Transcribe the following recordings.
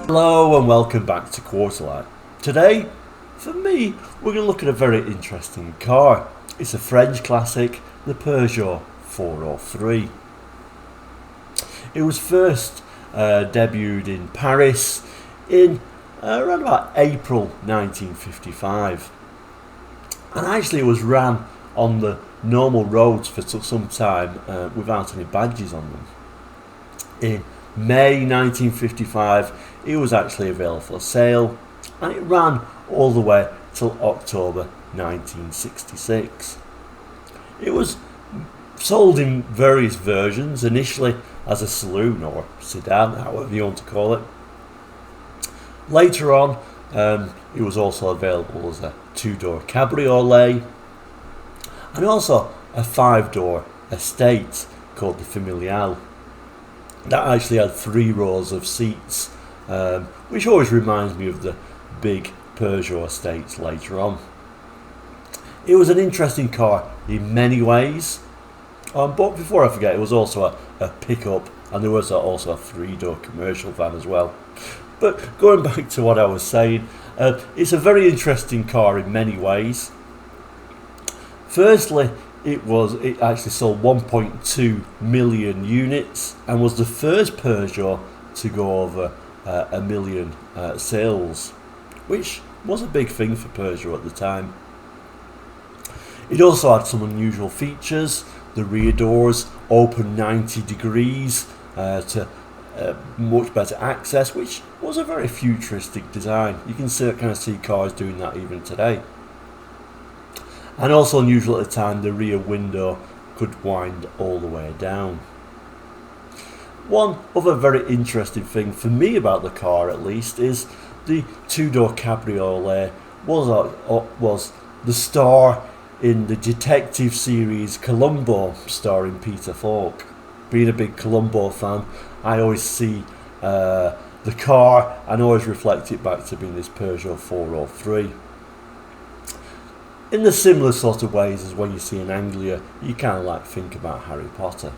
Hello and welcome back to Quarterlight. Today, for me, we're going to look at a very interesting car. It's a French classic, the Peugeot 403. It was first debuted in Paris in around about April 1955. And actually it was ran on the normal roads for some time without any badges on them. In May 1955 it was actually available for sale, and it ran all the way till October 1966. It was sold in various versions, initially as a saloon or sedan, however you want to call it. Later on it was also available as a two-door Cabriolet and also a five-door estate called the Familiale. That actually had 3 rows of seats, which always reminds me of the big Peugeot estates later on. It was an interesting car in many ways, but before I forget, it was also a pickup, and there was also a 3-door commercial van as well. But going back to what I was saying, it's a very interesting car in many ways. Firstly, it actually sold 1.2 million units and was the first Peugeot to go over a million sales, which was a big thing for Peugeot at the time. It also had some unusual features. The rear doors open 90 degrees to much better access, which was a very futuristic design. You can kind of see cars doing that even today. And also unusual at the time, the rear window could wind all the way down. One other very interesting thing for me about the car, at least, is the two-door Cabriolet was the star in the detective series Columbo, starring Peter Falk. Being a big Columbo fan, I always see the car and always reflect it back to being this Peugeot 403. In the similar sort of ways as when you see an Anglia, you kind of like think about Harry Potter.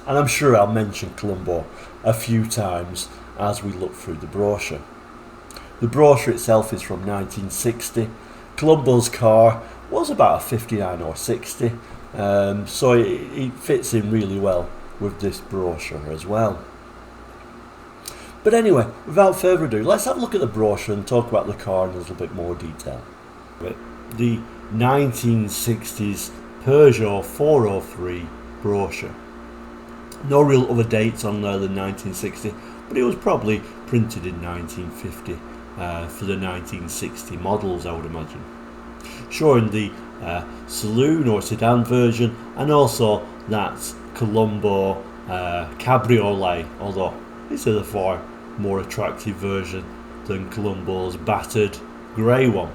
And I'm sure I'll mention Columbo a few times as we look through the brochure. The brochure itself is from 1960. Columbo's car was about a 59 or 60, so it fits in really well with this brochure as well. But anyway, without further ado, let's have a look at the brochure and talk about the car in a little bit more detail. The 1960s Peugeot 403 brochure. No real other dates on there than 1960, but it was probably printed in 1950 for the 1960 models, I would imagine. Showing the saloon or sedan version, and also that Columbo Cabriolet, although this is a far more attractive version than Columbo's battered grey one.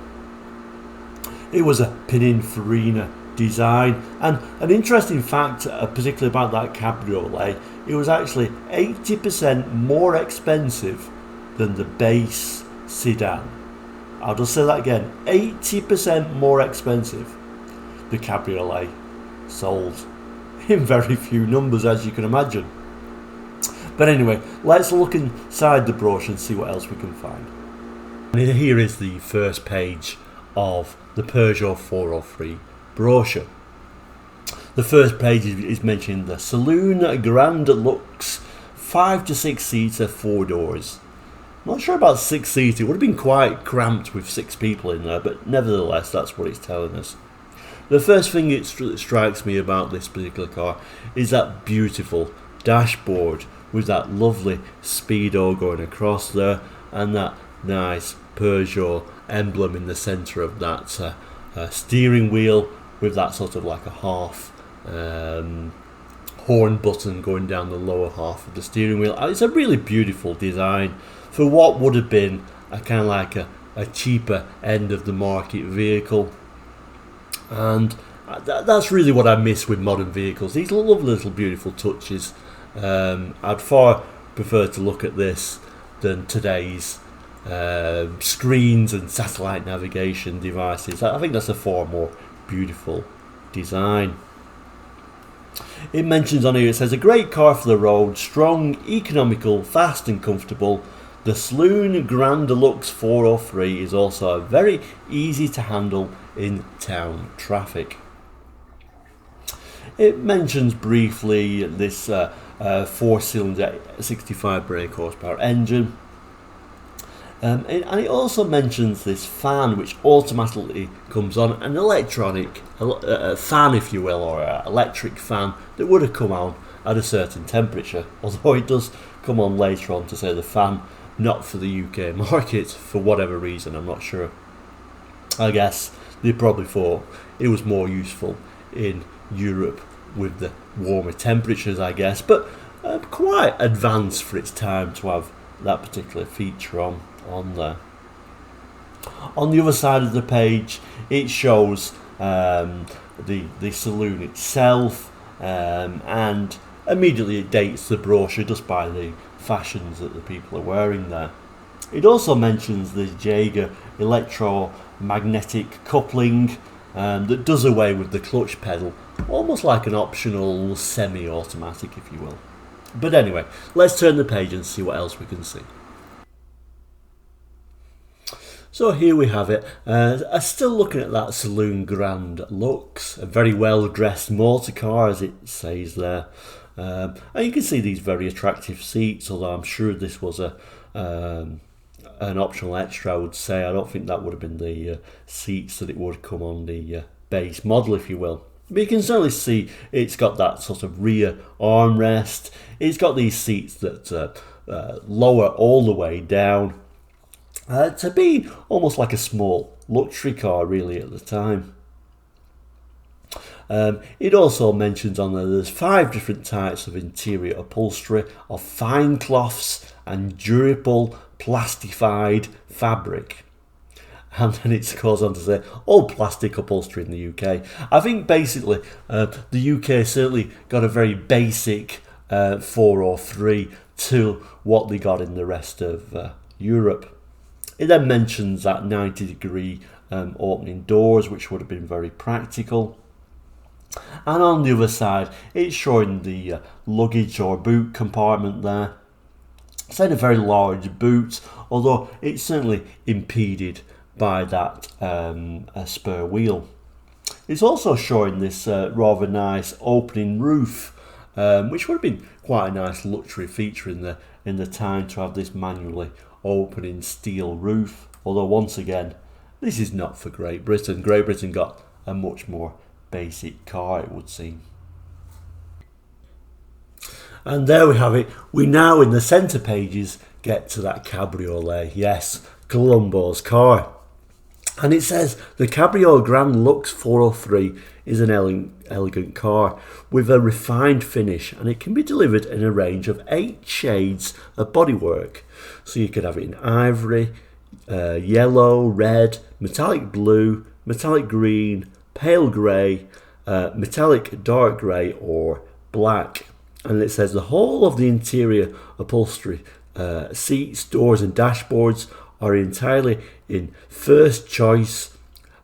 It was a Pininfarina design, and an interesting fact, particularly about that Cabriolet, it was actually 80% more expensive than the base sedan. I'll just say that again, 80% more expensive. The Cabriolet sold in very few numbers, as you can imagine. But anyway, let's look inside the brochure and see what else we can find. And here is the first page of the Peugeot 403 brochure. The first page is mentioning the Saloon Grand Lux 5 to 6 seater, 4 doors. Not sure about 6 seater, it would have been quite cramped with 6 people in there, but nevertheless that's what it's telling us. The first thing that strikes me about this particular car is that beautiful dashboard with that lovely speedo going across there, and that nice Peugeot emblem in the centre of that steering wheel, with that sort of like a half horn button going down the lower half of the steering wheel. And it's a really beautiful design for what would have been a kind of like a cheaper end of the market vehicle. And that's really what I miss with modern vehicles, these lovely little beautiful touches. I'd far prefer to look at this than today's screens and satellite navigation devices. I think that's a far more beautiful design. It mentions on here, it says, a great car for the road, strong, economical, fast and comfortable. The Saloon Grand Deluxe 403 is also very easy to handle in town traffic. It mentions briefly this 4-cylinder 65 brake horsepower engine. And it also mentions this fan which automatically comes on, an electronic fan, if you will, or an electric fan that would have come on at a certain temperature, although it does come on later on to say the fan not for the UK market for whatever reason, I'm not sure. I guess they probably thought it was more useful in Europe with the warmer temperatures, I guess, but quite advanced for its time to have that particular feature on there. On the other side of the page, it shows the saloon itself, and immediately it dates the brochure just by the fashions that the people are wearing there. It also mentions the Jaeger electromagnetic coupling that does away with the clutch pedal, almost like an optional semi-automatic, if you will. But anyway, let's turn the page and see what else we can see. So here we have it. Still looking at that Saloon Grand Lux, a very well dressed motor car, as it says there. And you can see these very attractive seats, although I'm sure this was an optional extra, I would say. I don't think that would have been the seats that it would come on the base model, if you will. But you can certainly see it's got that sort of rear armrest. It's got these seats that lower all the way down to be almost like a small luxury car, really, at the time. It also mentions on there there's 5 different types of interior upholstery of fine cloths and durable plastified fabric. And then it goes on to say all plastic upholstery in the UK. I think basically the UK certainly got a very basic 403 to what they got in the rest of Europe. It then mentions that 90-degree opening doors, which would have been very practical. And on the other side, it's showing the luggage or boot compartment there. It's a very large boot, although it's certainly impeded by that spare wheel. It's also showing this rather nice opening roof, which would have been quite a nice luxury feature in the time to have this manually opening steel roof. Although once again, this is not for Great Britain. Great Britain got a much more basic car, it would seem. And there we have it. We now, in the centre pages, get to that Cabriolet. Yes, Columbo's car. And it says, the Cabriolet Grand Lux 403 is an elegant car with a refined finish, and it can be delivered in a range of 8 shades of bodywork. So you could have it in ivory, yellow, red, metallic blue, metallic green, pale grey, metallic dark grey or black. And it says the whole of the interior upholstery, seats, doors and dashboards are entirely in first choice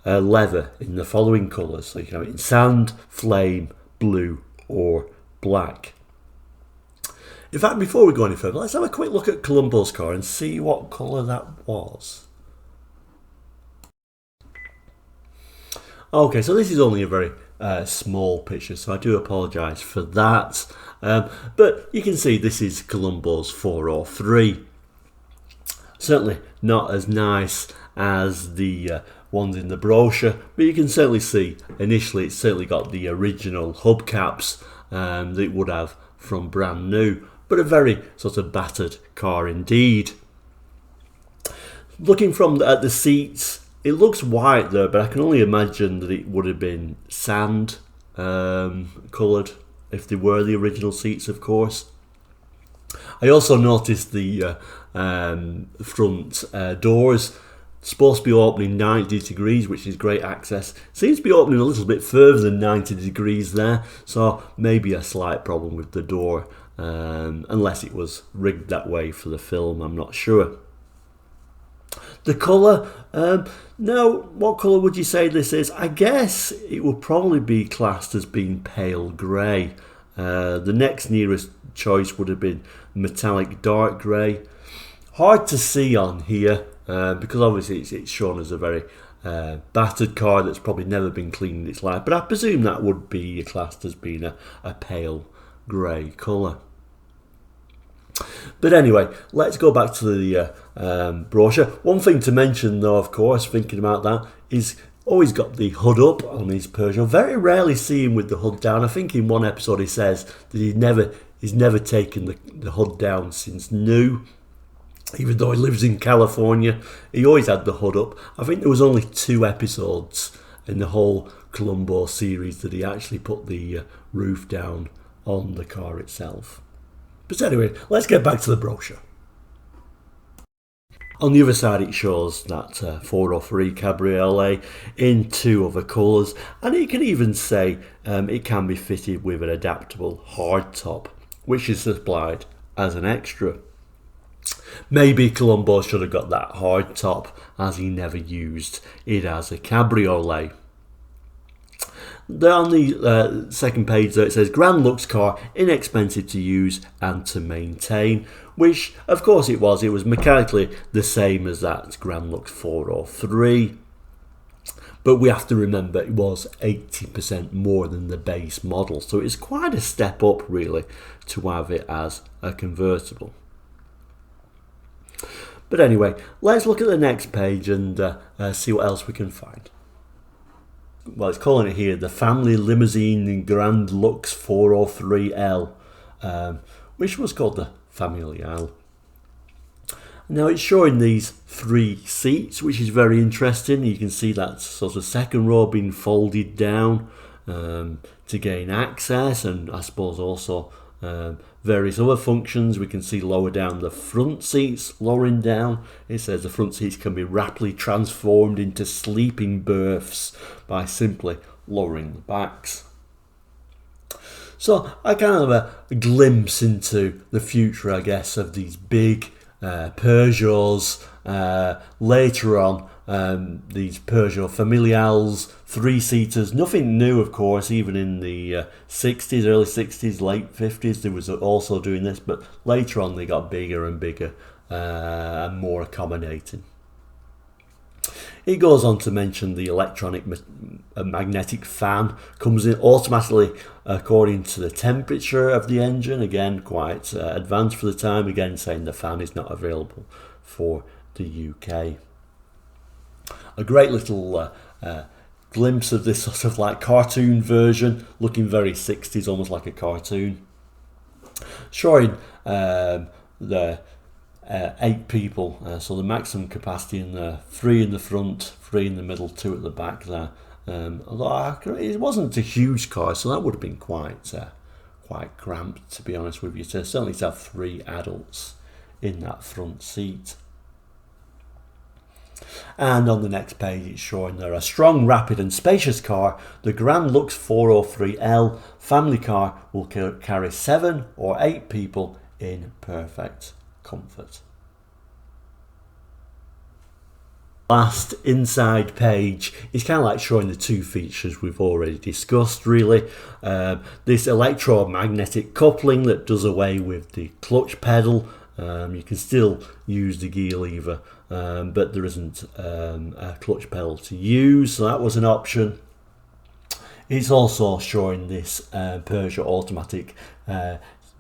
leather in the following colours. So you can have it in sand, flame, blue or black. In fact, before we go any further, let's have a quick look at Columbo's car and see what colour that was. Okay, so this is only a very small picture, so I do apologise for that. But you can see this is Columbo's 403. Certainly not as nice as the ones in the brochure, but you can certainly see initially it's certainly got the original hubcaps that it would have from brand new, but a very sort of battered car indeed. Looking at the seats, it looks white there, but I can only imagine that it would have been sand coloured if they were the original seats, of course. I also noticed the front doors supposed to be opening 90 degrees, which is great access. Seems to be opening a little bit further than 90 degrees there, so maybe a slight problem with the door, unless it was rigged that way for the film, I'm not sure. The colour, now what colour would you say this is? I guess it would probably be classed as being pale grey. The next nearest choice would have been metallic dark grey. Hard to see on here because obviously it's shown as a very battered car that's probably never been cleaned in its life, but I presume that would be classed as being a pale grey colour. But anyway, let's go back to the brochure. One thing to mention though, of course, thinking about that, is always got the hood up on his Peugeot. Very rarely see him with the hood down. I think in one episode he says that he's never taken the hood down since new. Even though he lives in California, he always had the hood up. I think there was only 2 episodes in the whole Columbo series that he actually put the roof down on the car itself. But anyway, let's get back to the brochure. On the other side it shows that 403 Cabriolet in 2 other colours, and it can even say it can be fitted with an adaptable hardtop, which is supplied as an extra. Maybe Columbo should have got that hardtop, as he never used it as a cabriolet. There on the second page though, it says grand looks car, inexpensive to use and to maintain, which of course it was mechanically the same as that Grand Lux 403, but we have to remember it was 80% more than the base model, so it's quite a step up really to have it as a convertible. But anyway, let's look at the next page and see what else we can find. Well, it's calling it here the Family Limousine Grand Lux 403L, which was called the Familiale. Now it's showing these 3 seats, which is very interesting. You can see that sort of second row being folded down to gain access, and I suppose also various other functions. We can see lower down the front seats, lowering down. It says the front seats can be rapidly transformed into sleeping berths by simply lowering the backs. So I kind of have a glimpse into the future, I guess, of these big Peugeots. Later on, these Peugeot Familiales, 3-seaters, nothing new of course, even in the 60s, early 60s, late 50s, they was also doing this, but later on they got bigger and bigger and more accommodating. It goes on to mention the electronic magnetic fan comes in automatically according to the temperature of the engine. Again, quite advanced for the time. Again, saying the fan is not available for the UK. A great little glimpse of this sort of like cartoon version, looking very 60s, almost like a cartoon. Showing the 8 people, so the maximum capacity in there, 3 in the front, 3 in the middle, 2 at the back there. Although it wasn't a huge car, so that would have been quite cramped, to be honest with you. So certainly to have 3 adults in that front seat. And on the next page it's showing there a strong, rapid and spacious car. The Grand Lux 403L family car will carry 7 or 8 people in perfect comfort. Last inside page is kind of like showing the 2 features we've already discussed really. This electromagnetic coupling that does away with the clutch pedal. You can still use the gear lever, but there isn't a clutch pedal to use, so that was an option. It's also showing this Peugeot automatic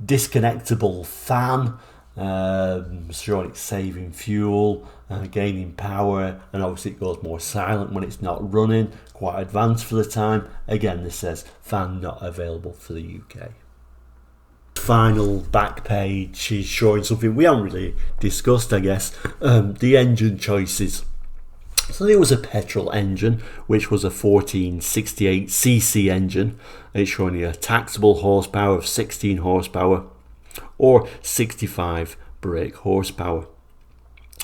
disconnectable fan, showing it's saving fuel, gaining power, and obviously it goes more silent when it's not running, quite advanced for the time. Again, this says fan not available for the UK. Final back page is showing something we haven't really discussed, I guess, the engine choices. So there was a petrol engine, which was a 1468cc engine. It's showing you a taxable horsepower of 16 horsepower or 65 brake horsepower.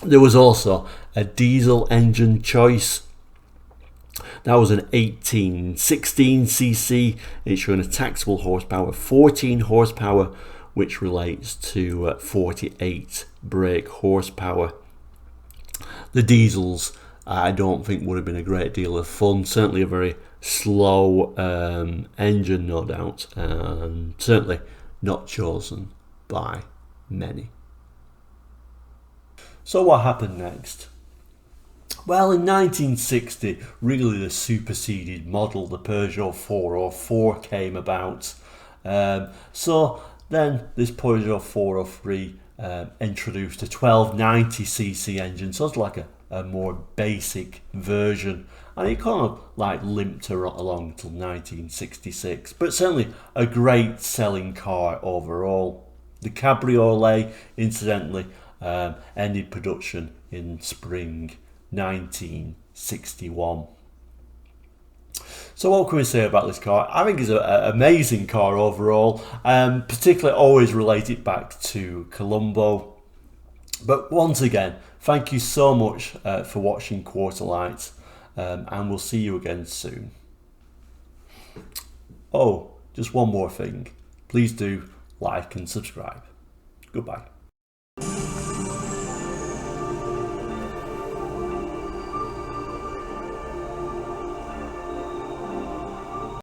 There was also a diesel engine choice. That was an 1816cc. It's showing a taxable horsepower of 14 horsepower, which relates to 48 brake horsepower. The diesels, I don't think would have been a great deal of fun. Certainly a very slow engine, no doubt, and certainly not chosen by many. So what happened next? Well, in 1960, really the superseded model, the Peugeot 404, came about. So then this Peugeot 403 introduced a 1290cc engine, so it's like a more basic version, and it kind of like limped along till 1966, but certainly a great selling car overall. The Cabriolet, incidentally, ended production in spring 1961. So what can we say about this car? I think it's an amazing car overall, particularly always relate it back to Columbo. But once again, thank you so much for watching Quarter Lights, and we'll see you again soon. Oh, just one more thing. Please do like and subscribe. Goodbye.